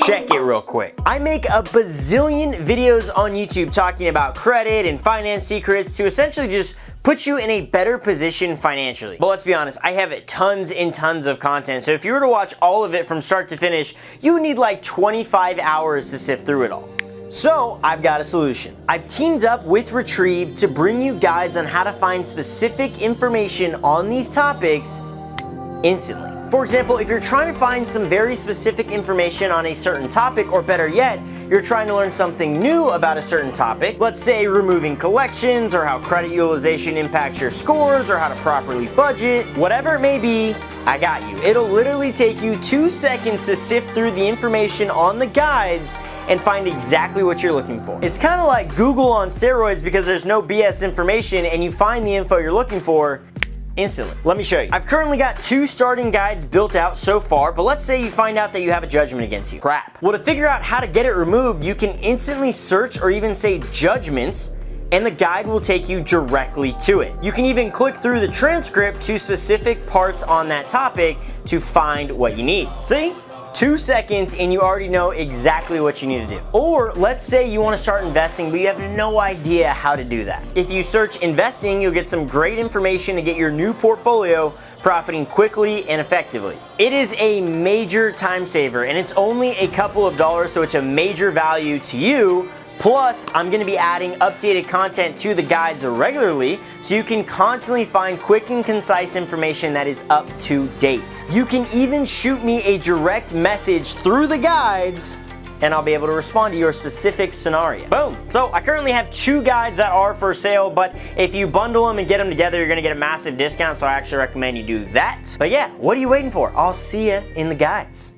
check it real quick. I make a bazillion videos on YouTube talking about credit and finance secrets to essentially just put you in a better position financially. But let's be honest, I have tons and tons of content, so if you were to watch all of it from start to finish, you would need like 25 hours to sift through it all. So I've got a solution. I've teamed up with Retrieve to bring you guides on how to find specific information on these topics instantly. For example, if you're trying to find some very specific information on a certain topic, or better yet, you're trying to learn something new about a certain topic, let's say removing collections, or how credit utilization impacts your scores, or how to properly budget, whatever it may be, I got you. It'll literally take you 2 seconds to sift through the information on the guides and find exactly what you're looking for. It's kind of like Google on steroids because there's no BS information and you find the info you're looking for instantly. Let me show you. I've currently got 2 starting guides built out so far, but let's say you find out that you have a judgment against you. Crap. Well, to figure out how to get it removed, you can instantly search or even say judgments, and the guide will take you directly to it. You can even click through the transcript to specific parts on that topic to find what you need. See? 2 seconds and you already know exactly what you need to do. Or let's say you want to start investing but you have no idea how to do that. If you search investing, you'll get some great information to get your new portfolio profiting quickly and effectively. It is a major time saver and it's only a couple of dollars, so it's a major value to you. Plus, I'm going to be adding updated content to the guides regularly so you can constantly find quick and concise information that is up to date. You can even shoot me a direct message through the guides and I'll be able to respond to your specific scenario. Boom. So I currently have 2 guides that are for sale, but if you bundle them and get them together, you're going to get a massive discount, so I actually recommend you do that. But yeah, what are you waiting for? I'll see you in the guides.